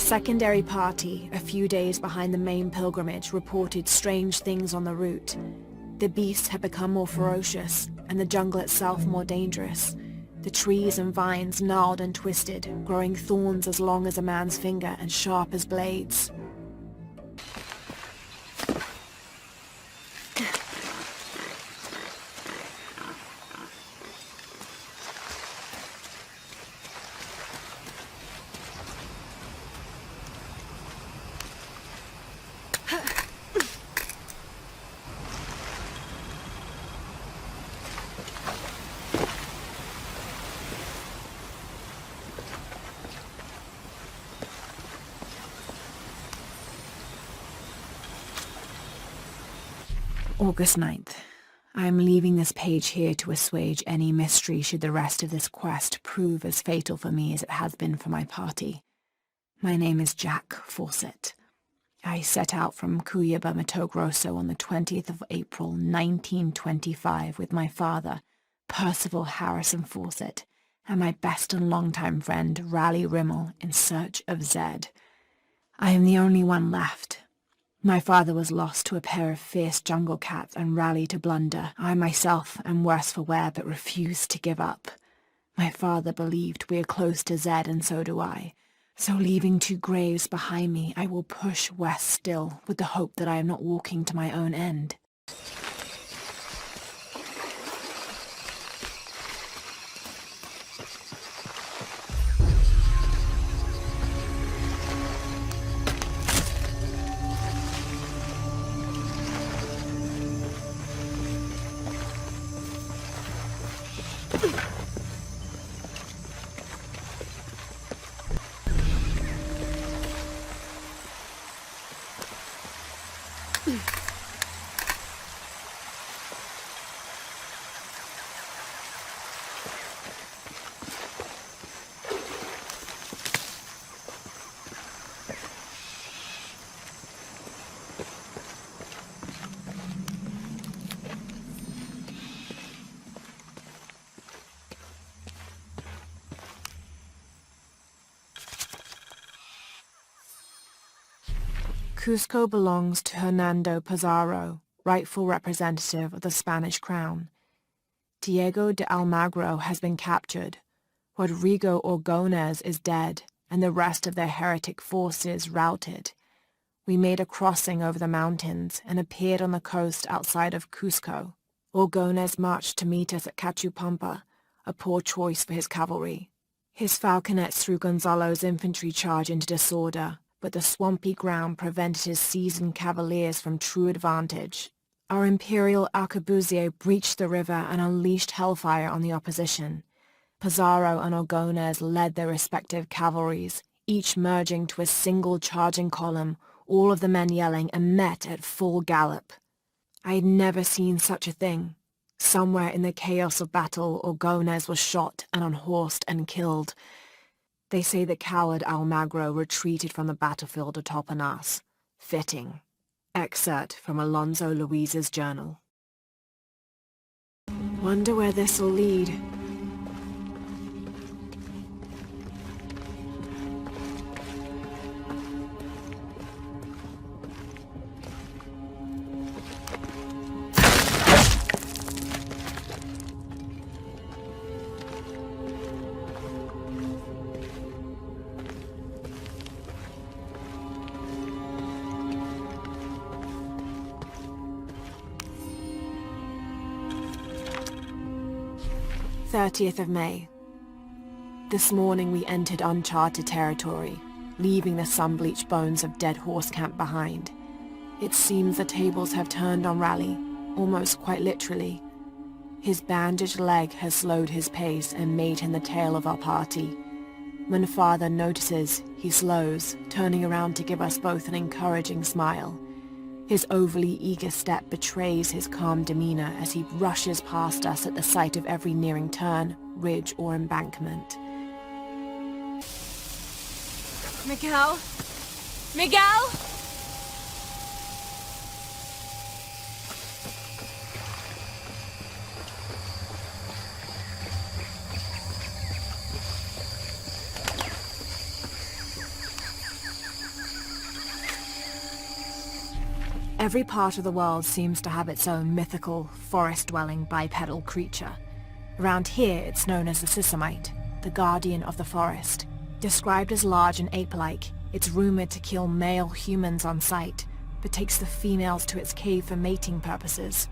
secondary party, a few days behind the main pilgrimage, reported strange things on the route. The beasts had become more ferocious, and the jungle itself more dangerous. The trees and vines gnarled and twisted, growing thorns as long as a man's finger and sharp as blades. August 9th. I am leaving this page here to assuage any mystery should the rest of this quest prove as fatal for me as it has been for my party. My name is Jack Fawcett. I set out from Guia, Mato Grosso on the 20th of April 1925 with my father, Percival Harrison Fawcett, and my best and longtime friend, Raleigh Rimmel, in search of Zed. I am the only one left. My father was lost to a pair of fierce jungle cats and Raleigh to blunder. I myself am worse for wear but refuse to give up. My father believed we are close to Zed, and so do I. So leaving two graves behind me, I will push west still, with the hope that I am not walking to my own end. Cusco belongs to Hernando Pizarro, rightful representative of the Spanish crown. Diego de Almagro has been captured. Rodrigo Orgones is dead, and the rest of their heretic forces routed. We made a crossing over the mountains and appeared on the coast outside of Cusco. Orgones marched to meet us at Cachupampa, a poor choice for his cavalry. His falconets threw Gonzalo's infantry charge into disorder, but the swampy ground prevented his seasoned cavaliers from true advantage. Our imperial arquebusier breached the river and unleashed hellfire on the opposition. Pizarro and Orgones led their respective cavalries, each merging to a single charging column, all of the men yelling, and met at full gallop. I had never seen such a thing. Somewhere in the chaos of battle, Orgones was shot and unhorsed and killed. They say the coward Almagro retreated from the battlefield atop an ass. Fitting. Excerpt from Alonso Luiz's journal. Wonder where this'll lead. Of May. This morning we entered uncharted territory, leaving the sun-bleached bones of dead horse camp behind. It seems the tables have turned on Raleigh, almost quite literally. His bandaged leg has slowed his pace and made him the tail of our party. When father notices, he slows, turning around to give us both an encouraging smile. His overly eager step betrays his calm demeanor as he rushes past us at the sight of every nearing turn, ridge, or embankment. Miguel? Miguel? Every part of the world seems to have its own mythical, forest-dwelling bipedal creature. Around here it's known as the Sisamite, the guardian of the forest. Described as large and ape-like, it's rumored to kill male humans on sight, but takes the females to its cave for mating purposes.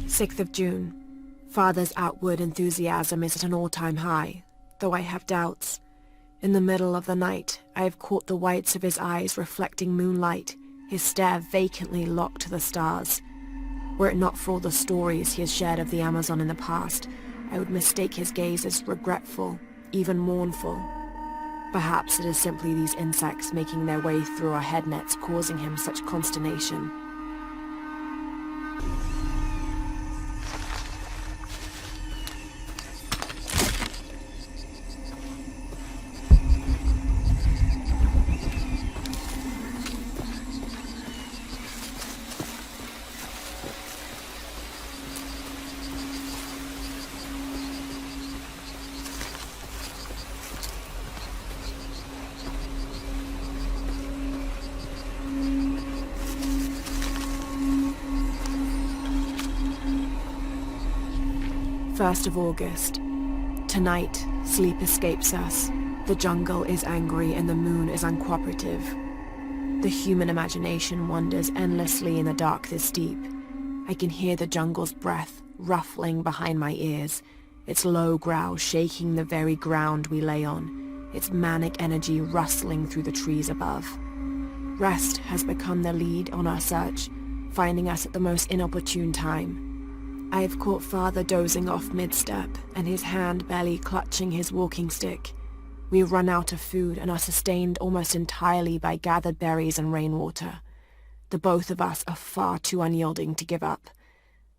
Sixth of June. Father's outward enthusiasm is at an all-time high, though I have doubts. In the middle of the night, I have caught the whites of his eyes reflecting moonlight, his stare vacantly locked to the stars. Were it not for all the stories he has shared of the Amazon in the past, I would mistake his gaze as regretful, even mournful. Perhaps it is simply these insects making their way through our head nets causing him such consternation. First of August. Tonight, sleep escapes us. The jungle is angry and the moon is uncooperative. The human imagination wanders endlessly in the dark this deep. I can hear the jungle's breath ruffling behind my ears, its low growl shaking the very ground we lay on, its manic energy rustling through the trees above. Rest has become the lead on our search, finding us at the most inopportune time. I have caught Father dozing off mid-step, and his hand barely clutching his walking stick. We run out of food and are sustained almost entirely by gathered berries and rainwater. The both of us are far too unyielding to give up.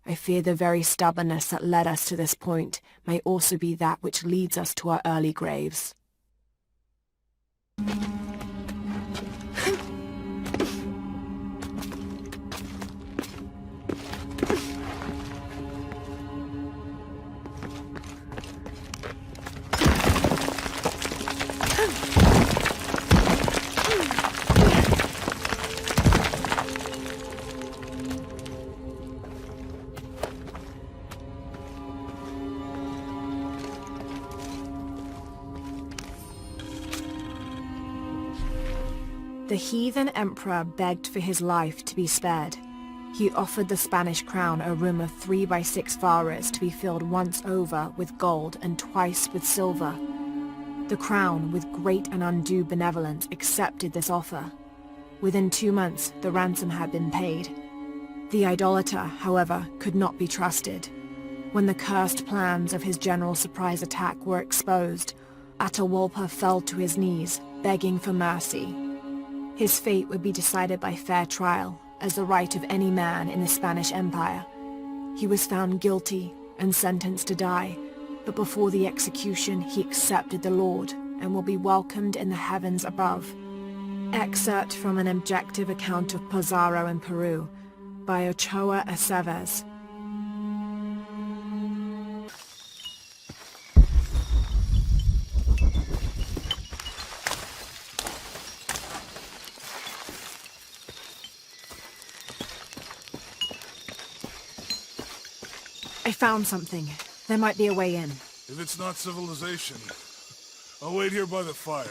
I fear the very stubbornness that led us to this point may also be that which leads us to our early graves. The heathen emperor begged for his life to be spared. He offered the Spanish crown a room of 3x6 varas to be filled once over with gold and twice with silver. The crown, with great and undue benevolence, accepted this offer. Within 2 months, the ransom had been paid. The idolater, however, could not be trusted. When the cursed plans of his general surprise attack were exposed, Atahualpa fell to his knees, begging for mercy. His fate would be decided by fair trial, as the right of any man in the Spanish Empire. He was found guilty and sentenced to die, but before the execution he accepted the Lord and will be welcomed in the heavens above. Excerpt from an objective account of Pizarro in Peru by Ochoa Aceves. I found something. There might be a way in. If it's not civilization, I'll wait here by the fire.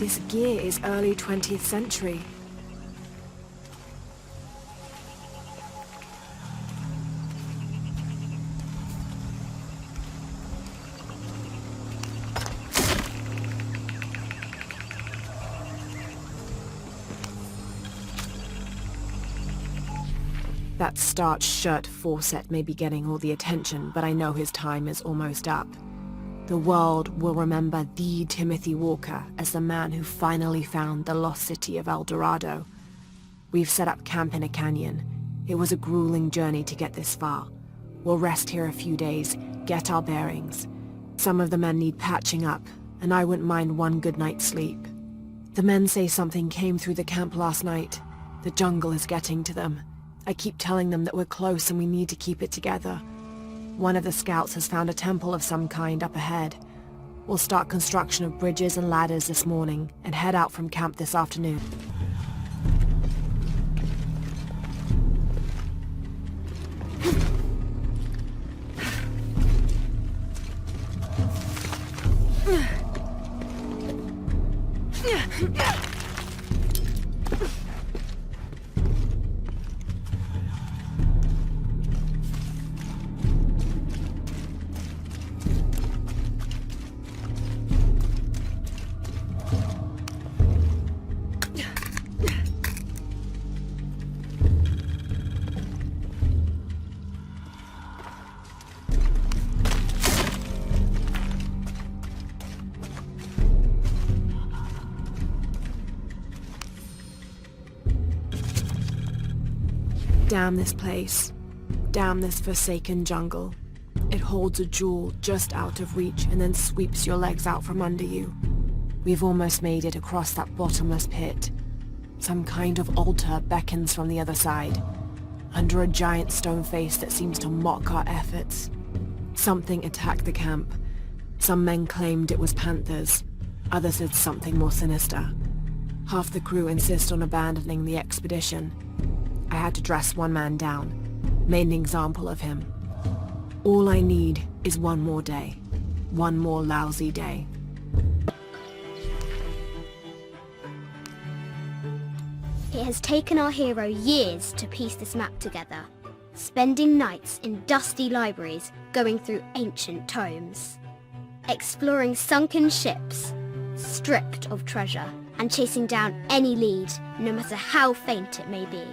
This gear is early 20th century. That starched shirt Fawcett may be getting all the attention, but I know his time is almost up. The world will remember the Timothy Walker as the man who finally found the lost city of El Dorado. We've set up camp in a canyon. It was a grueling journey to get this far. We'll rest here a few days, get our bearings. Some of the men need patching up, and I wouldn't mind one good night's sleep. The men say something came through the camp last night. The jungle is getting to them. I keep telling them that we're close and we need to keep it together. One of the scouts has found a temple of some kind up ahead. We'll start construction of bridges and ladders this morning and head out from camp this afternoon. Damn this place. Damn this forsaken jungle. It holds a jewel just out of reach and then sweeps your legs out from under you. We've almost made it across that bottomless pit. Some kind of altar beckons from the other side, under a giant stone face that seems to mock our efforts. Something attacked the camp. Some men claimed it was panthers. Others said something more sinister. Half the crew insist on abandoning the expedition. I had to dress one man down, made an example of him. All I need is one more day. One more lousy day. It has taken our hero years to piece this map together, spending nights in dusty libraries going through ancient tomes, exploring sunken ships, stripped of treasure, and chasing down any lead, no matter how faint it may be.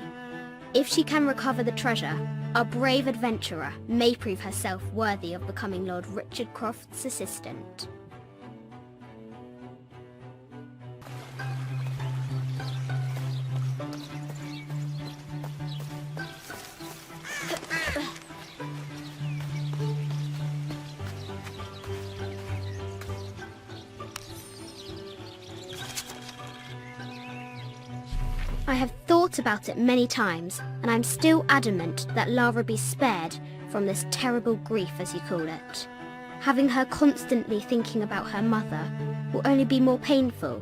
If she can recover the treasure, a brave adventurer may prove herself worthy of becoming Lord Richard Croft's assistant. I have thought about it many times, and I'm still adamant that Lara be spared from this terrible grief, as you call it. Having her constantly thinking about her mother will only be more painful.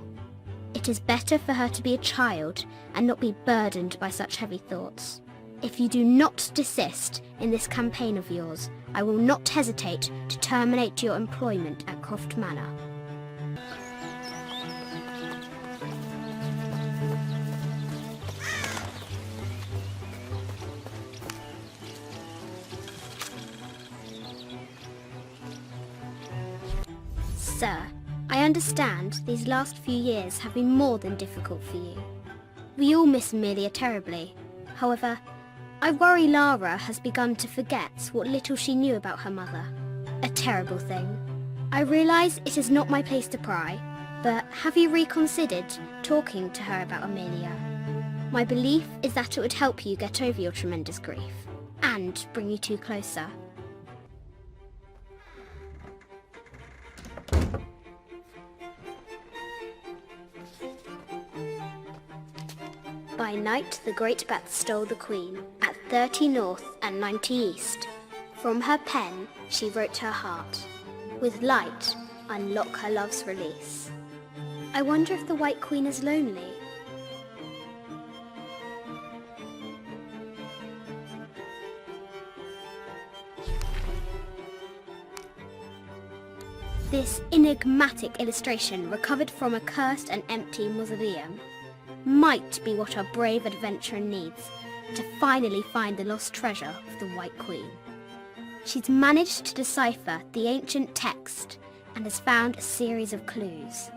It is better for her to be a child and not be burdened by such heavy thoughts. If you do not desist in this campaign of yours, I will not hesitate to terminate your employment at Croft Manor. Sir, I understand these last few years have been more than difficult for you. We all miss Amelia terribly. However, I worry Lara has begun to forget what little she knew about her mother. A terrible thing. I realise it is not my place to pry, but have you reconsidered talking to her about Amelia? My belief is that it would help you get over your tremendous grief, and bring you two closer. By night the great bat stole the queen, at 30 north and 90 east. From her pen she wrote her heart. With light, unlock her love's release. I wonder if the White Queen is lonely. This enigmatic illustration, recovered from a cursed and empty mausoleum, might be what our brave adventurer needs to finally find the lost treasure of the White Queen. She's managed to decipher the ancient text and has found a series of clues.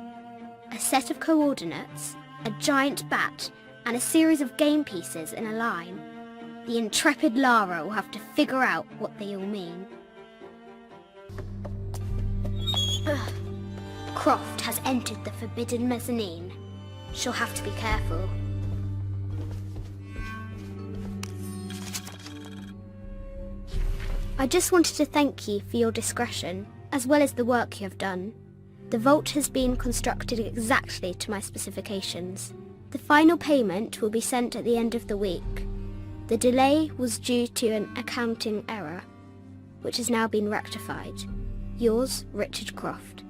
A set of coordinates, a giant bat, and a series of game pieces in a line. The intrepid Lara will have to figure out what they all mean. Croft has entered the forbidden mezzanine. She'll have to be careful. I just wanted to thank you for your discretion, as well as the work you have done. The vault has been constructed exactly to my specifications. The final payment will be sent at the end of the week. The delay was due to an accounting error, which has now been rectified. Yours, Richard Croft.